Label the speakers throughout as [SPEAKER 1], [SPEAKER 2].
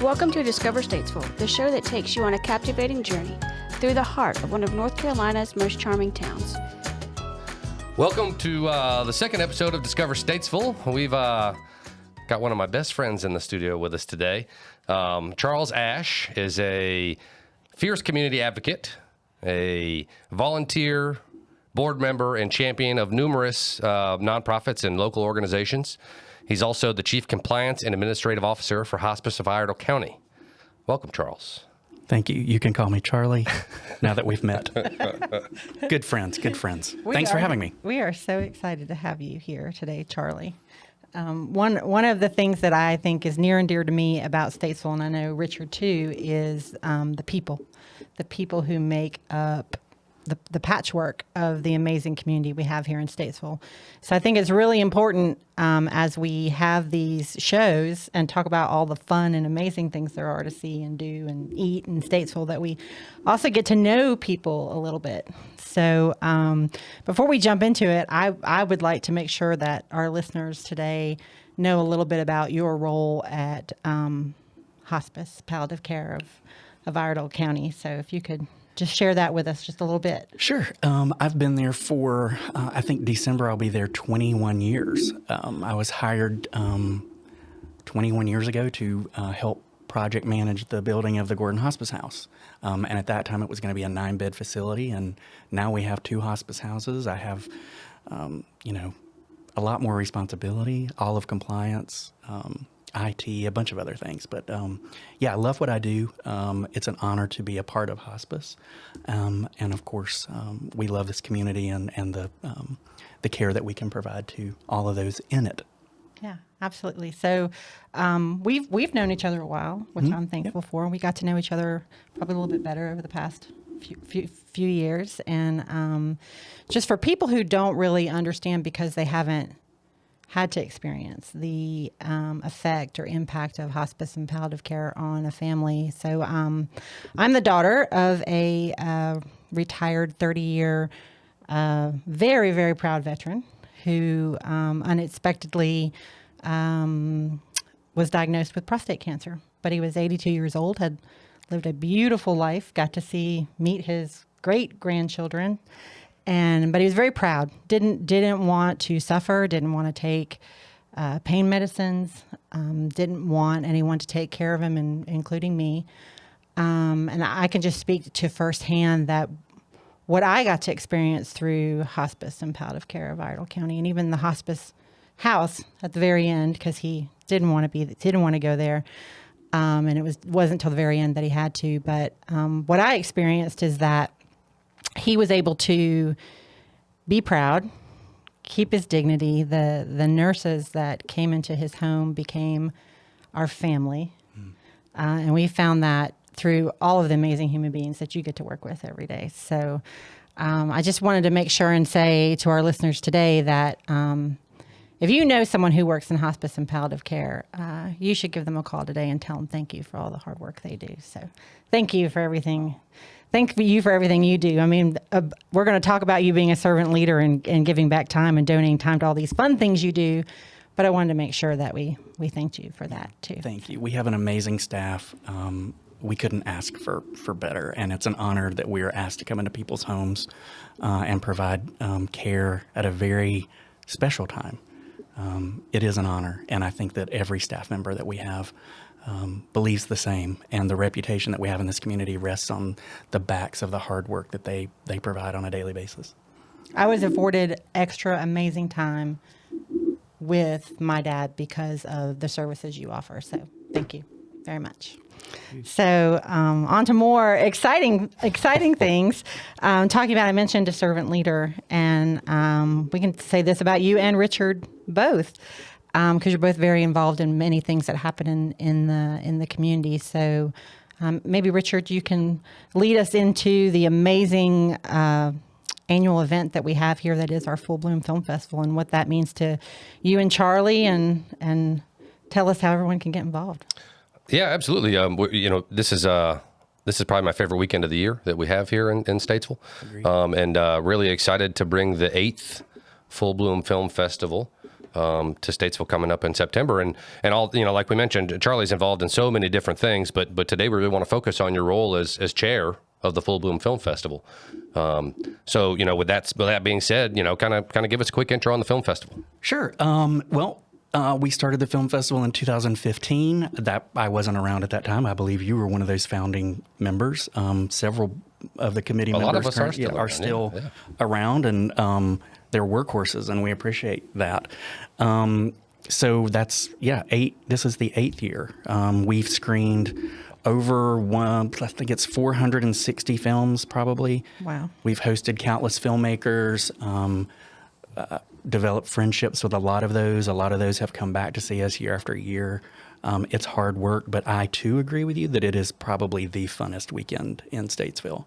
[SPEAKER 1] Welcome to Discover Statesville, the show that takes you on a captivating journey through the heart of one of North Carolina's most charming towns.
[SPEAKER 2] Welcome to the second episode of Discover Statesville. We've got one of my best friends in the studio with us today. Charles Ash is a fierce community advocate, a volunteer, board member, and champion of numerous nonprofits and local organizations. He's also the Chief Compliance and Administrative Officer for Hospice of Iredell County. Welcome, Charles.
[SPEAKER 3] Thank you. You can call me Charlie now that we've met. Good friends. Thanks for having me.
[SPEAKER 4] We are so excited to have you here today, Charlie. One of the things that I think is near and dear to me about Statesville, and I know Richard too, is the people who make up the patchwork of the amazing community we have here in Statesville. So I think it's really important as we have these shows and talk about all the fun and amazing things there are to see and do and eat in Statesville that we also get to know people a little bit. So before we jump into it, I would like to make sure that our listeners today know a little bit about your role at Hospice Palliative Care of Iredell County. So if you could just share that with us just a little bit.
[SPEAKER 3] Sure. I've been there for, I think December, I'll be there 21 years. I was hired 21 years ago to help project manage the building of the Gordon Hospice House. And at that time, it was going to be a 9-bed facility. And now we have 2 hospice houses. I have, a lot more responsibility, all of compliance, IT, a bunch of other things. But I love what I do. It's an honor to be a part of hospice. And of course, we love this community and the care that we can provide to all of those in it.
[SPEAKER 4] Yeah, absolutely. So we've known each other a while, which I'm thankful for. We got to know each other probably a little bit better over the past few years. And just for people who don't really understand because they haven't had to experience the effect or impact of hospice and palliative care on a family. So I'm the daughter of a retired 30-year, very, very proud veteran who unexpectedly was diagnosed with prostate cancer. But he was 82 years old, had lived a beautiful life, got to meet his great-grandchildren. But he was very proud, didn't want to suffer, didn't want to take pain medicines, didn't want anyone to take care of him, including me. And I can just speak to firsthand that what I got to experience through hospice and palliative care of Iredell County, and even the hospice house at the very end, because he didn't want to go there. And it wasn't until the very end that he had to. But what I experienced is that he was able to be proud, keep his dignity. The nurses that came into his home became our family. And we found that through all of the amazing human beings that you get to work with every day. So I just wanted to make sure and say to our listeners today that if you know someone who works in hospice and palliative care, you should give them a call today and tell them thank you for all the hard work they do. So thank you for everything. Thank you for everything you do. I mean, we're going to talk about you being a servant leader and giving back time and donating time to all these fun things you do. But I wanted to make sure that we thanked you for that, too.
[SPEAKER 3] Thank you. We have an amazing staff. We couldn't ask for better. And it's an honor that we are asked to come into people's homes and provide care at a very special time. It is an honor. And I think that every staff member that we have believes the same, and the reputation that we have in this community rests on the backs of the hard work that they provide on a daily basis.
[SPEAKER 4] I was afforded extra amazing time with my dad because of the services you offer. So thank you very much. So on to more exciting things. Talking about, I mentioned a servant leader, and we can say this about you and Richard both. Because you're both very involved in many things that happen in the community. So maybe, Richard, you can lead us into the amazing annual event that we have here that is our Full Bloom Film Festival and what that means to you and Charlie, and tell us how everyone can get involved.
[SPEAKER 2] Yeah, absolutely. This is probably my favorite weekend of the year that we have here in Statesville. And really excited to bring the 8th Full Bloom Film Festival to Statesville coming up in September. And all, like we mentioned, Charlie's involved in so many different things, but today we really want to focus on your role as chair of the Full Bloom Film Festival. So, with that being said, kind of give us a quick intro on the film festival.
[SPEAKER 3] Sure. We started the film festival in 2015. That I wasn't around at that time. I believe you were one of those founding members. Several of the committee members
[SPEAKER 2] lot of us
[SPEAKER 3] are still around, and they're workhorses, and we appreciate that. So that's this is the 8th year. We've screened over I think it's 460 films probably.
[SPEAKER 4] Wow.
[SPEAKER 3] We've hosted countless filmmakers. Developed friendships with a lot of those. A lot of those have come back to see us year after year. It's hard work, but I too agree with you that it is probably the funnest weekend in Statesville.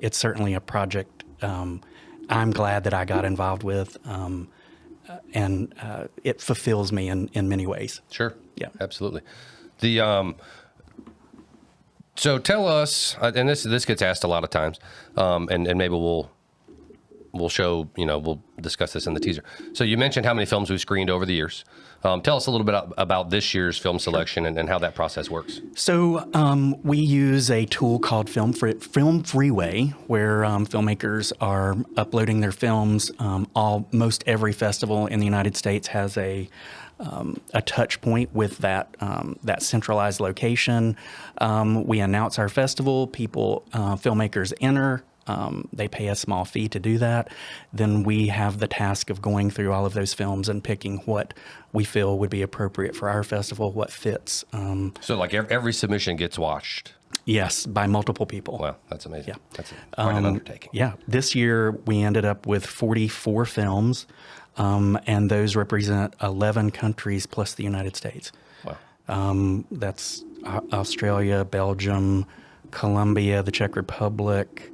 [SPEAKER 3] It's certainly a project I'm glad that I got involved with, and it fulfills me in many ways.
[SPEAKER 2] Sure.
[SPEAKER 3] Yeah.
[SPEAKER 2] Absolutely. So tell us, and this gets asked a lot of times, and maybe we'll show, we'll discuss this in the teaser. So you mentioned how many films we've screened over the years. Tell us a little bit about this year's film selection and how that process works.
[SPEAKER 3] So we use a tool called Film Freeway, where filmmakers are uploading their films. Most every festival in the United States has a touch point with that centralized location. We announce our festival. Filmmakers enter. They pay a small fee to do that. Then we have the task of going through all of those films and picking what we feel would be appropriate for our festival, what fits.
[SPEAKER 2] So like every submission gets watched?
[SPEAKER 3] Yes, by multiple people.
[SPEAKER 2] Wow, that's amazing.
[SPEAKER 3] Yeah.
[SPEAKER 2] That's quite an undertaking.
[SPEAKER 3] Yeah. This year we ended up with 44 films, and those represent 11 countries plus the United States.
[SPEAKER 2] Wow.
[SPEAKER 3] That's Australia, Belgium, Colombia, the Czech Republic,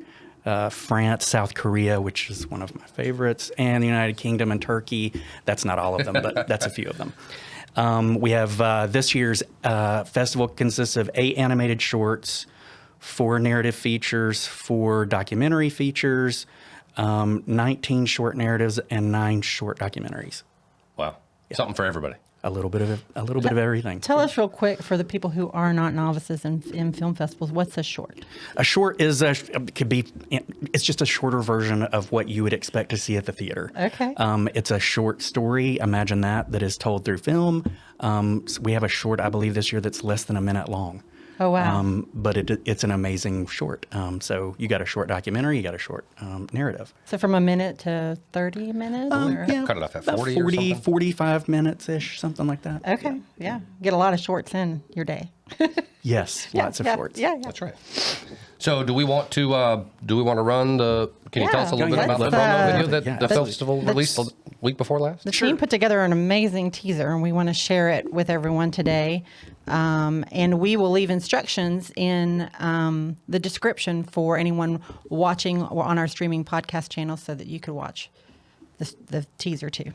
[SPEAKER 3] France, South Korea, which is one of my favorites, and the United Kingdom and Turkey. That's not all of them, but that's a few of them. We have this year's festival consists of 8 animated shorts, 4 narrative features, 4 documentary features, 19 short narratives, and 9 short documentaries.
[SPEAKER 2] Wow. Yeah. Something for everybody.
[SPEAKER 3] A little bit of everything.
[SPEAKER 4] Tell us real quick, for the people who are not novices in film festivals, what's a short?
[SPEAKER 3] A short it's just a shorter version of what you would expect to see at the theater.
[SPEAKER 4] Okay.
[SPEAKER 3] It's a short story. Imagine that is told through film. So we have a short, I believe, this year that's less than a minute long.
[SPEAKER 4] Oh, wow.
[SPEAKER 3] But it's an amazing short. So you got a short documentary, you got a short narrative.
[SPEAKER 4] So from a minute to 30 minutes?
[SPEAKER 3] Yeah,
[SPEAKER 2] Cut it off at
[SPEAKER 3] about
[SPEAKER 2] 40 or something?
[SPEAKER 3] 45 minutes-ish, something like that.
[SPEAKER 4] Okay, yeah. Get a lot of shorts in your day.
[SPEAKER 3] Yes, lots of shorts.
[SPEAKER 4] Yeah.
[SPEAKER 2] That's right. So do we want to run the? Can you tell us a little bit about the promo video that the festival released the week before last?
[SPEAKER 4] The team put together an amazing teaser, and we want to share it with everyone today. And we will leave instructions in the description for anyone watching or on our streaming podcast channel, so that you could watch the teaser too.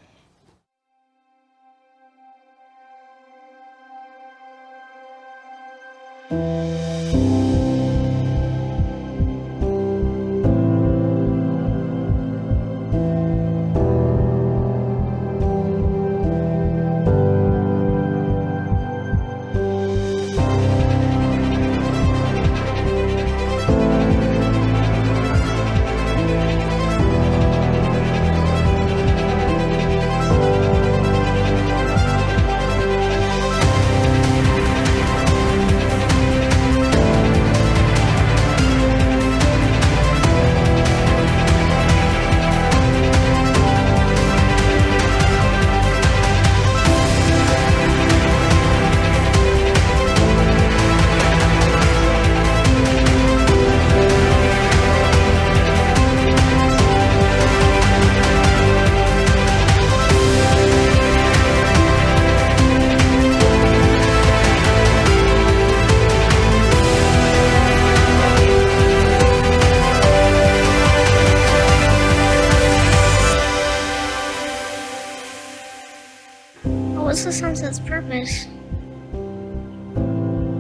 [SPEAKER 5] What's the sunset's purpose?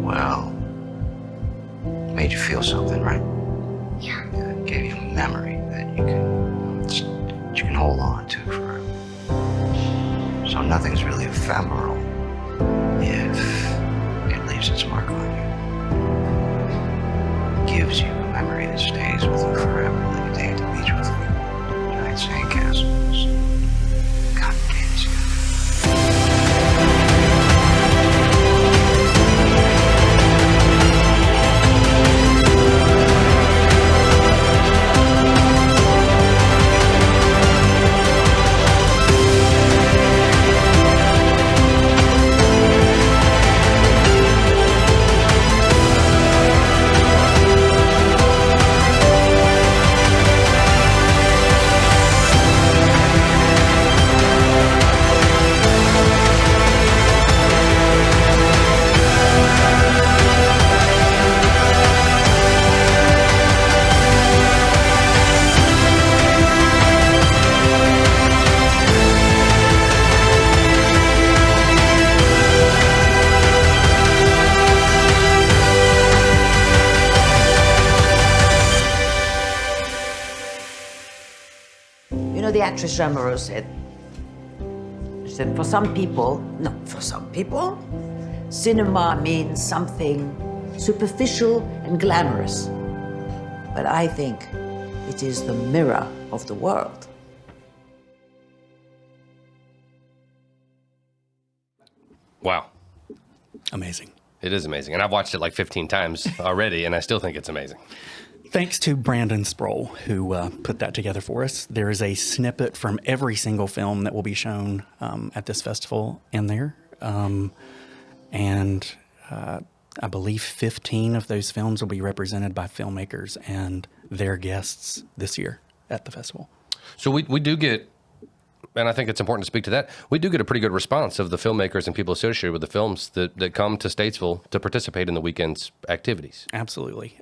[SPEAKER 6] Well, made you feel something, right?
[SPEAKER 5] Yeah.
[SPEAKER 6] It gave you a memory that you can hold on to forever. So nothing's really ephemeral if it leaves its mark on you. Gives you a memory that stays with you forever, like a day at the beach with you. Giant sandcastles. Cotton candy sky.
[SPEAKER 7] The actress Jean Moreau said, for some people, cinema means something superficial and glamorous. But I think it is the mirror of the world.
[SPEAKER 2] Wow.
[SPEAKER 3] Amazing.
[SPEAKER 2] It is amazing. And I've watched it like 15 times already, and I still think it's amazing.
[SPEAKER 3] Thanks to Brandon Sproul, who put that together for us. There is a snippet from every single film that will be shown at this festival in there. And I believe 15 of those films will be represented by filmmakers and their guests this year at the festival.
[SPEAKER 2] So we do get, and I think it's important to speak to that, we do get a pretty good response of the filmmakers and people associated with the films that come to Statesville to participate in the weekend's activities.
[SPEAKER 3] Absolutely.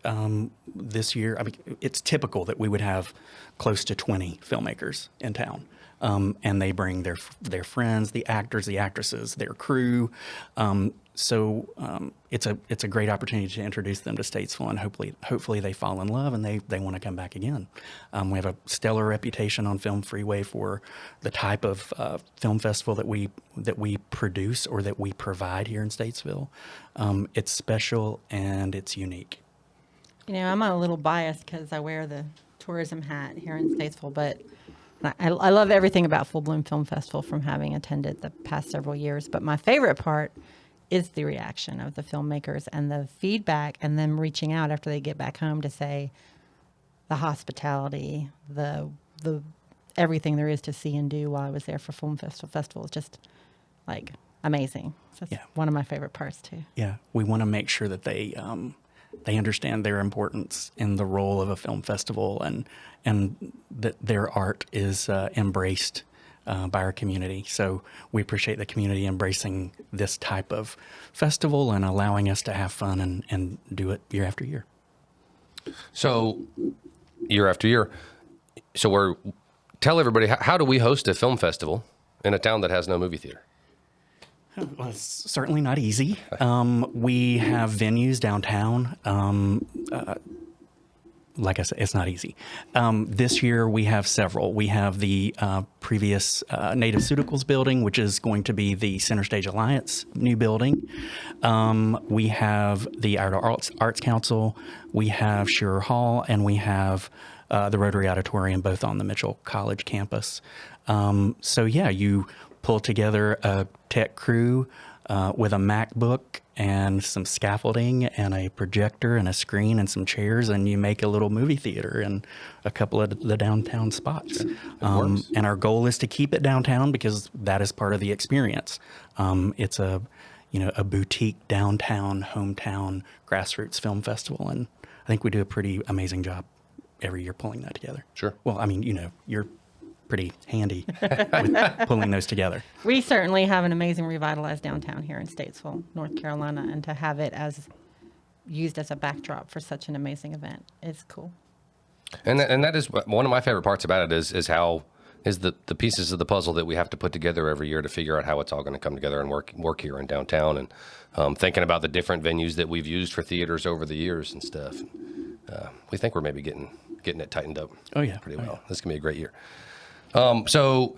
[SPEAKER 3] This year, I mean, it's typical that we would have close to 20 filmmakers in town. And they bring their friends, the actors, the actresses, their crew. So it's a great opportunity to introduce them to Statesville, and hopefully they fall in love and they want to come back again. We have a stellar reputation on Film Freeway for the type of film festival that we produce or that we provide here in Statesville. It's special and it's unique.
[SPEAKER 4] You know, I'm a little biased because I wear the tourism hat here in Statesville, but I love everything about Full Bloom Film Festival from having attended the past several years. But my favorite part is the reaction of the filmmakers and the feedback, and them reaching out after they get back home to say the hospitality, the everything there is to see and do while I was there for Film Festival is just like amazing. So it's one of my favorite parts too.
[SPEAKER 3] Yeah, we want to make sure that they understand their importance in the role of a film festival, and that their art is embraced by our community. So we appreciate the community embracing this type of festival and allowing us to have fun and do it year after year.
[SPEAKER 2] So year after year. So tell everybody, how do we host a film festival in a town that has no movie theater?
[SPEAKER 3] Well, it's certainly not easy. We have venues downtown. Like I said, it's not easy. This year we have several. We have the previous Native Pseuticals building, which is going to be the Center Stage Alliance new building. We have the Iredell Arts Council. We have Shearer Hall, and we have the Rotary Auditorium, both on the Mitchell College campus. So yeah, you pull together a tech crew with a MacBook and some scaffolding and a projector and a screen and some chairs, and you make a little movie theater in a couple of the downtown spots. And our goal is to keep it downtown because that is part of the experience. It's a boutique downtown, hometown grassroots film festival, and I think we do a pretty amazing job every year pulling that together.
[SPEAKER 2] Sure.
[SPEAKER 3] Well, I mean, you're pretty handy with pulling those together.
[SPEAKER 4] We certainly have an amazing revitalized downtown here in Statesville, North Carolina, and to have it as used as a backdrop for such an amazing event is cool.
[SPEAKER 2] And that is one of my favorite parts about it is the pieces of the puzzle that we have to put together every year to figure out how it's all going to come together and work here in downtown, and thinking about the different venues that we've used for theaters over the years and stuff. We think we're maybe getting it tightened up.
[SPEAKER 3] Oh yeah,
[SPEAKER 2] pretty well. This is gonna be a great year. So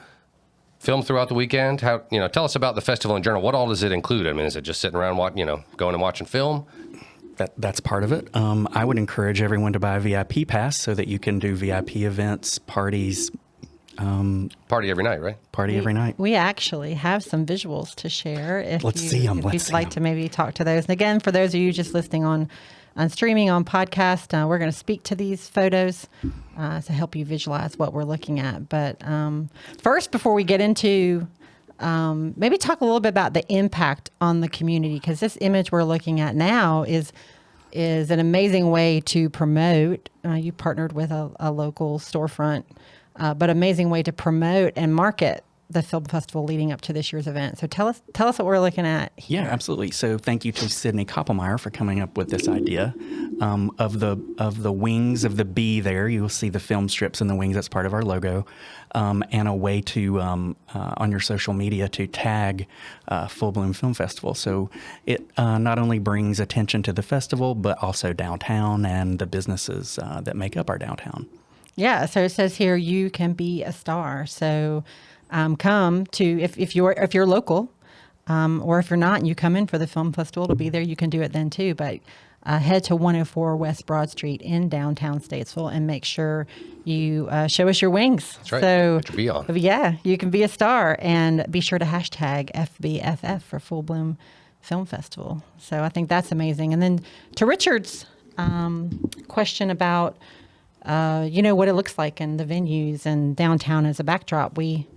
[SPEAKER 2] film throughout the weekend. How tell us about the festival in general. What all does it include? I mean, is it just sitting around going and watching film?
[SPEAKER 3] That's part of it. I would encourage everyone to buy a VIP pass so that you can do VIP events, parties.
[SPEAKER 2] Party every night, right?
[SPEAKER 3] Party every night.
[SPEAKER 4] We actually have some visuals to share. If
[SPEAKER 3] Let's see 'em.
[SPEAKER 4] If you'd like to maybe talk to those. And again, for those of you just listening on streaming, on podcast, we're going to speak to these photos to help you visualize what we're looking at. But first, before we get into maybe talk a little bit about the impact on the community, because this image we're looking at now is an amazing way to promote. You partnered with a local storefront, but amazing way to promote and market the film festival leading up to this year's event. So tell us what we're looking at here.
[SPEAKER 3] Yeah, absolutely. So thank you to Sydney Koppelmeyer for coming up with this idea of the wings of the bee. There, you'll see the film strips in the wings. That's part of our logo, and a way to on your social media to tag Full Bloom Film Festival. So it not only brings attention to the festival, but also downtown and the businesses that make up our downtown.
[SPEAKER 4] Yeah. So it says here you can be a star. So come to if you're local, or if you're not and you come in for the film festival to be there, you can do it then too. But head to 104 West Broad Street in downtown Statesville and make sure you show us your wings.
[SPEAKER 2] That's right.
[SPEAKER 4] So
[SPEAKER 2] Put your bee on.
[SPEAKER 4] Yeah, you can be a star, and be sure to hashtag FBFF for Full Bloom Film Festival. So I think that's amazing. And then to Richard's question about what it looks like in the venues and downtown as a backdrop, we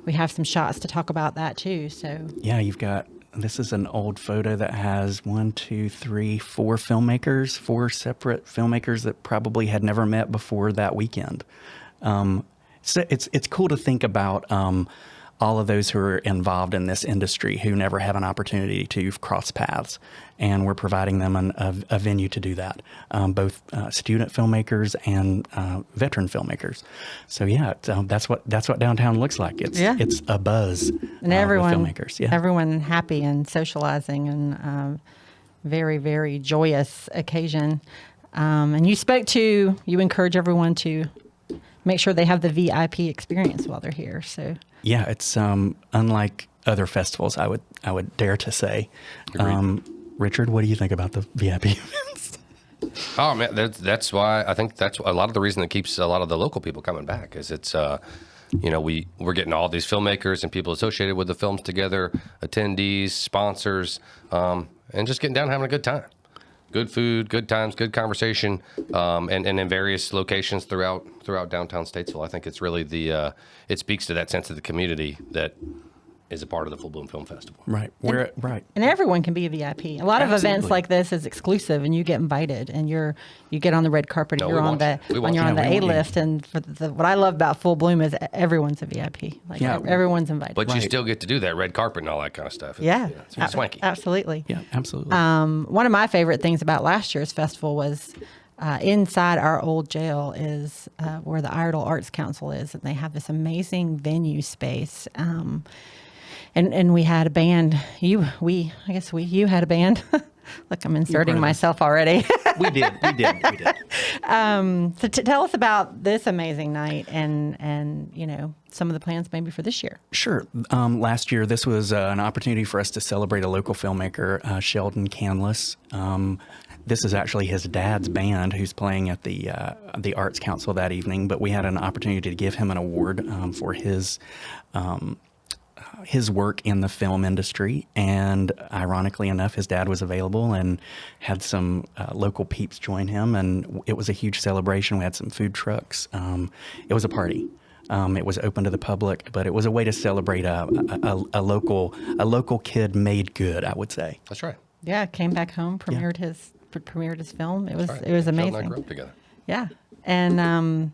[SPEAKER 4] have some shots to talk about that too. So
[SPEAKER 3] yeah, this is an old photo that has 4 filmmakers, 4 separate filmmakers that probably had never met before that weekend. So it's cool to think about all of those who are involved in this industry who never have an opportunity to cross paths, and we're providing them a venue to do that, both student filmmakers and veteran filmmakers. So yeah, that's what downtown looks like. It's a buzz,
[SPEAKER 4] and everyone,
[SPEAKER 3] with filmmakers. Yeah,
[SPEAKER 4] everyone happy and socializing, and very, very joyous occasion. And you encourage everyone to make sure they have the VIP experience while they're here. So
[SPEAKER 3] yeah, it's unlike other festivals, I would dare to say. Richard, what do you think about the VIP events?
[SPEAKER 2] Oh man, that's why I think that's a lot of the reason that keeps a lot of the local people coming back is it's we're getting all these filmmakers and people associated with the films together, attendees, sponsors, and just getting down and having a good time. Good food, good times, good conversation, and in various locations throughout downtown Statesville. I think it's really it speaks to that sense of the community that is a part of the Full Bloom Film Festival.
[SPEAKER 3] Right. Right.
[SPEAKER 4] And everyone can be a VIP. A lot of events like this is exclusive, and you get invited, and you get on the red carpet, and you're on the A list. And what I love about Full Bloom is everyone's a VIP. Everyone's invited.
[SPEAKER 2] But you still get to do that red carpet and all that kind of stuff. It's really swanky.
[SPEAKER 4] Absolutely.
[SPEAKER 3] Yeah, absolutely.
[SPEAKER 4] One of my favorite things about last year's festival was inside our old jail is where the Iredell Arts Council is, and they have this amazing venue space. And we had a band. You had a band. Look, I'm inserting myself already.
[SPEAKER 3] We did.
[SPEAKER 4] So tell us about this amazing night and some of the plans maybe for this year.
[SPEAKER 3] Sure. Last year, this was an opportunity for us to celebrate a local filmmaker, Sheldon Canlis. This is actually his dad's band who's playing at the Arts Council that evening, but we had an opportunity to give him an award for his work in the film industry, and ironically enough, his dad was available and had some local peeps join him, and it was a huge celebration. We had some food trucks. It was a party. It was open to the public, but it was a way to celebrate a local kid made good, I would say.
[SPEAKER 2] That's right.
[SPEAKER 4] Yeah, came back home, premiered his film. It was amazing.
[SPEAKER 2] Sheldon and I grew up together.
[SPEAKER 4] Yeah, and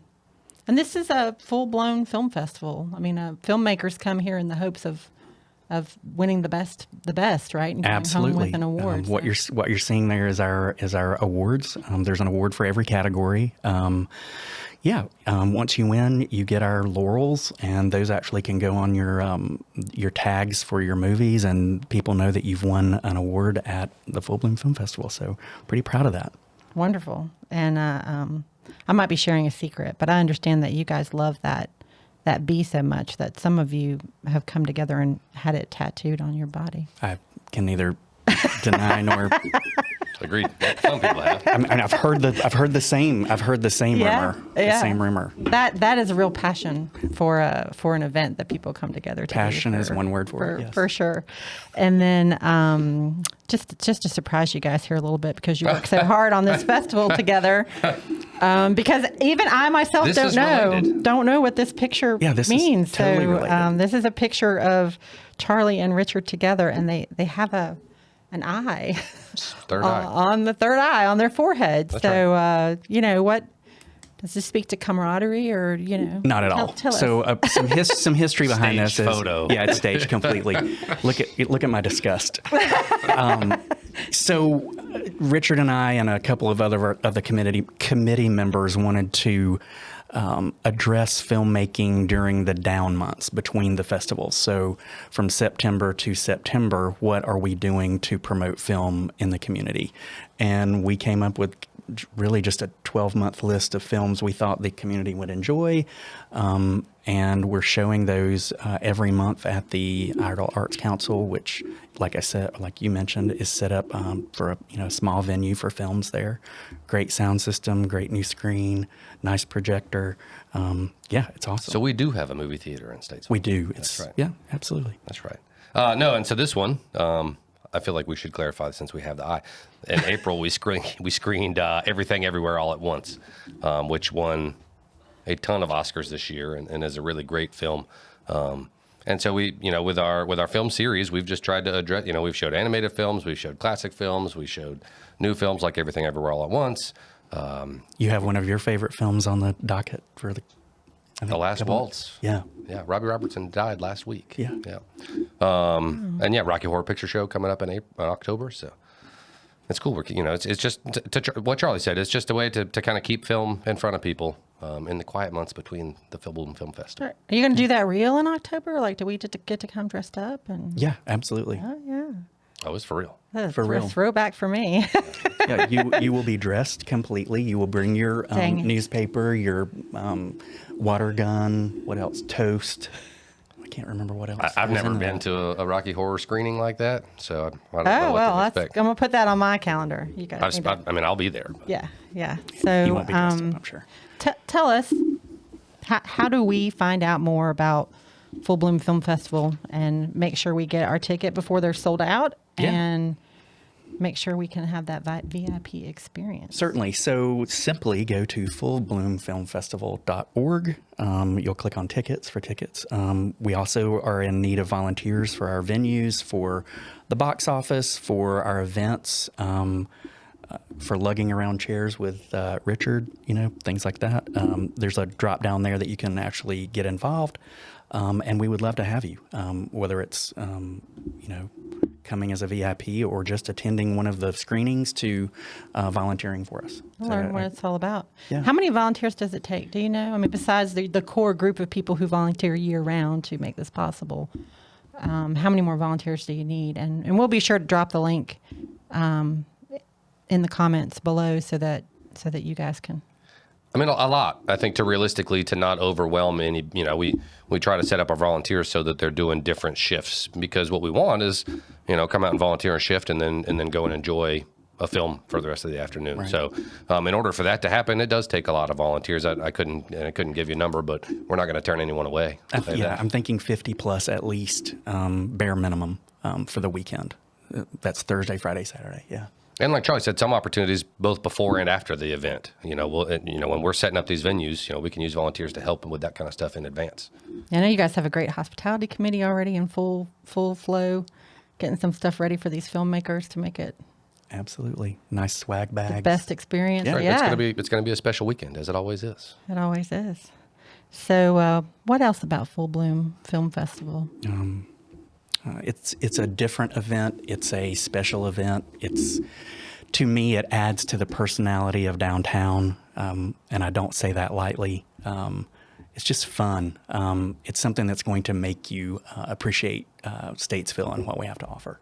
[SPEAKER 4] this is a full-blown film festival. I mean, filmmakers come here in the hopes of winning the best, right? And coming
[SPEAKER 3] Absolutely.
[SPEAKER 4] home with an award.
[SPEAKER 3] What you're seeing there is our awards. There's an award for every category. Once you win, you get our laurels, and those actually can go on your tags for your movies, and people know that you've won an award at the Full Bloom Film Festival. So pretty proud of that.
[SPEAKER 4] Wonderful. And I might be sharing a secret, but I understand that you guys love that be so much that some of you have come together and had it tattooed on your body.
[SPEAKER 3] I can neither deny nor.
[SPEAKER 2] Agreed. Some people have.
[SPEAKER 3] I mean, I've heard the same rumor. The same rumor.
[SPEAKER 4] That is a real passion for an event that people come together to.
[SPEAKER 3] Passion is one word for it. Yes.
[SPEAKER 4] For sure. And then just to surprise you guys here a little bit, because you work so hard on this festival together. Because even I myself don't know what this picture means.
[SPEAKER 3] Is totally related.
[SPEAKER 4] This is a picture of Charlie and Richard together, and they have an eye.
[SPEAKER 2] Third eye.
[SPEAKER 4] On the third eye on their forehead.
[SPEAKER 2] That's
[SPEAKER 4] so,
[SPEAKER 2] right.
[SPEAKER 4] What does this speak to camaraderie or,
[SPEAKER 3] Not at all.
[SPEAKER 4] Tell us.
[SPEAKER 3] So some history behind this
[SPEAKER 2] Staged
[SPEAKER 3] is
[SPEAKER 2] photo.
[SPEAKER 3] Yeah, it's staged completely. Look at my disgust. So Richard and I and a couple of other of the committee members wanted to address filmmaking during the down months between the festivals. So from September to September, what are we doing to promote film in the community? And we came up with really just a 12-month list of films we thought the community would enjoy. And we're showing those every month at the Iredell Arts Council, which, like I said, like you mentioned, is set up for a small venue for films there. Great sound system, great new screen, nice projector. It's awesome.
[SPEAKER 2] So we do have a movie theater in Statesville.
[SPEAKER 3] We do.
[SPEAKER 2] That's right.
[SPEAKER 3] Yeah, absolutely.
[SPEAKER 2] That's right. No, and so this one, I feel like we should clarify since we have the eye. In April, we screened Everything Everywhere All at Once, which won a ton of Oscars this year and is a really great film. And so we, with our film series, we've just tried to address, we've showed animated films, we've showed classic films, we showed new films like Everything Everywhere All at Once.
[SPEAKER 3] You have one of your favorite films on the docket for
[SPEAKER 2] The Last Waltz.
[SPEAKER 3] Yeah.
[SPEAKER 2] Yeah, Robbie Robertson died last week.
[SPEAKER 3] Yeah.
[SPEAKER 2] And Rocky Horror Picture Show coming up in October. So it's cool. It's just what Charlie said. It's just a way to kind of keep film in front of people in the quiet months between the Film Festival.
[SPEAKER 4] Are you going to do that real in October? Like, do we get to come dressed up?
[SPEAKER 3] Yeah, absolutely.
[SPEAKER 4] Oh, yeah.
[SPEAKER 2] Oh, it's for real.
[SPEAKER 4] That's
[SPEAKER 3] For real.
[SPEAKER 4] a throwback for me.
[SPEAKER 3] Yeah, you will be dressed completely. You will bring your newspaper, your water gun. What else? Toast. I can't remember what else.
[SPEAKER 2] I've
[SPEAKER 3] was
[SPEAKER 2] never
[SPEAKER 3] in
[SPEAKER 2] been
[SPEAKER 3] that.
[SPEAKER 2] to a Rocky Horror screening like that, so I don't know what to
[SPEAKER 4] I'm
[SPEAKER 2] expect.
[SPEAKER 4] going to put that on my calendar. You guys.
[SPEAKER 2] I'll be there. But.
[SPEAKER 4] Yeah. So
[SPEAKER 3] You won't be dressed up, I'm sure.
[SPEAKER 4] Tell us, how do we find out more about Full Bloom Film Festival and make sure we get our ticket before they're sold out and make sure we can have that VIP experience?
[SPEAKER 3] Certainly. So simply go to fullbloomfilmfestival.org. You'll click on tickets for tickets. We also are in need of volunteers for our venues, for the box office, for our events, for lugging around chairs with Richard, things like that. There's a drop down there that you can actually get involved. And we would love to have you, whether it's, coming as a VIP or just attending one of the screenings to volunteering for us.
[SPEAKER 4] Learn what it's all about.
[SPEAKER 3] Yeah.
[SPEAKER 4] How many volunteers does it take? Do you know? I mean, besides the core group of people who volunteer year round to make this possible, how many more volunteers do you need? And we'll be sure to drop the link in the comments below so that you guys can.
[SPEAKER 2] I mean, a lot. I think to not overwhelm any, we try to set up our volunteers so that they're doing different shifts, because what we want is, come out and volunteer a shift and then go and enjoy a film for the rest of the afternoon.
[SPEAKER 3] Right.
[SPEAKER 2] So in order for that to happen, it does take a lot of volunteers. I couldn't give you a number, but we're not going to turn anyone away.
[SPEAKER 3] I'm thinking 50 plus at least, bare minimum, for the weekend. That's Thursday, Friday, Saturday. Yeah.
[SPEAKER 2] And like Charlie said, some opportunities both before and after the event. When we're setting up these venues, we can use volunteers to help with that kind of stuff in advance.
[SPEAKER 4] I know you guys have a great hospitality committee already in full flow, getting some stuff ready for these filmmakers to make it
[SPEAKER 3] Absolutely. Nice swag bags.
[SPEAKER 4] the best experience.
[SPEAKER 2] Right.
[SPEAKER 4] Yeah,
[SPEAKER 2] It's gonna be a special weekend, as it always is.
[SPEAKER 4] it always is. So, what else about Full Bloom Film Festival?
[SPEAKER 3] It's a different event. It's a special event. To me, it adds to the personality of downtown, and I don't say that lightly. It's just fun. It's something that's going to make you appreciate Statesville and what we have to offer.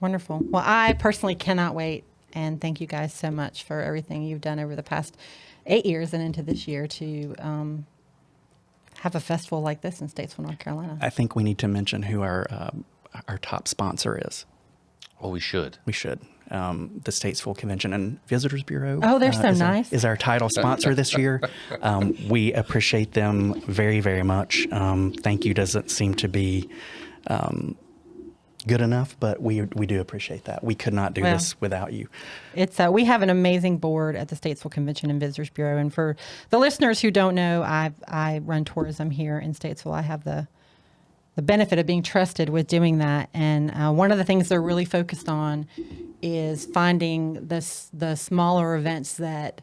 [SPEAKER 4] Wonderful. Well, I personally cannot wait, and thank you guys so much for everything you've done over the past 8 years and into this year to have a festival like this in Statesville, North Carolina.
[SPEAKER 3] I think we need to mention who our top sponsor is.
[SPEAKER 2] Well, we should.
[SPEAKER 3] We should. The Statesville Convention and Visitors Bureau.
[SPEAKER 4] Oh, they're so nice.
[SPEAKER 3] Is our title sponsor this year. We appreciate them very, very much. Thank you doesn't seem to be good enough, but we do appreciate that. We could not do this without you.
[SPEAKER 4] It's we have an amazing board at the Statesville Convention and Visitors Bureau. And for the listeners who don't know, I run tourism here in Statesville. I have the benefit of being trusted with doing that. And one of the things they're really focused on is finding the smaller events that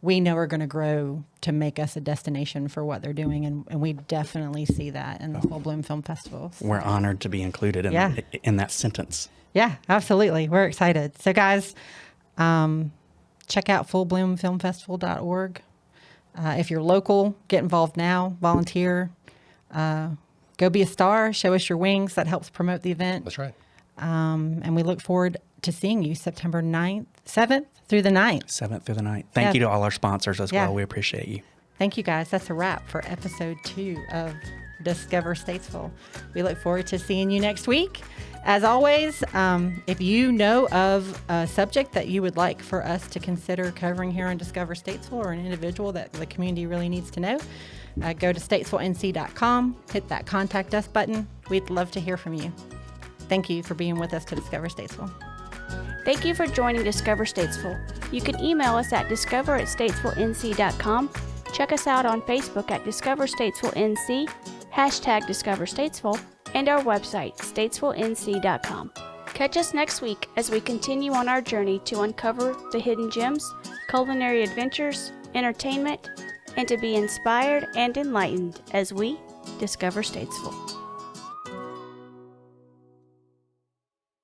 [SPEAKER 4] we know are going to grow to make us a destination for what they're doing. And we definitely see that in the Full Bloom Film Festival.
[SPEAKER 3] We're honored to be included in that sentence.
[SPEAKER 4] Yeah, absolutely. We're excited. So guys, check out fullbloomfilmfestival.org. If you're local, get involved now, volunteer, go be a star, show us your wings. That helps promote the event.
[SPEAKER 2] That's right.
[SPEAKER 4] And we look forward to seeing you September 7th through the 9th.
[SPEAKER 3] 7th through the 9th. Thank you to all our sponsors as well. We appreciate you.
[SPEAKER 4] Thank you, guys. That's a wrap for episode 2 of Discover Statesville. We look forward to seeing you next week. As always, if you know of a subject that you would like for us to consider covering here on Discover Statesville, or an individual that the community really needs to know, go to statesvillenc.com, hit that contact us button. We'd love to hear from you. Thank you for being with us to Discover Statesville.
[SPEAKER 1] Thank you for joining Discover Statesville. You can email us at discover@statesvillenc.com. Check us out on Facebook at Discover Statesville NC, hashtag Discover Statesville, and our website, statesvillenc.com. Catch us next week as we continue on our journey to uncover the hidden gems, culinary adventures, entertainment, and to be inspired and enlightened as we discover Statesville.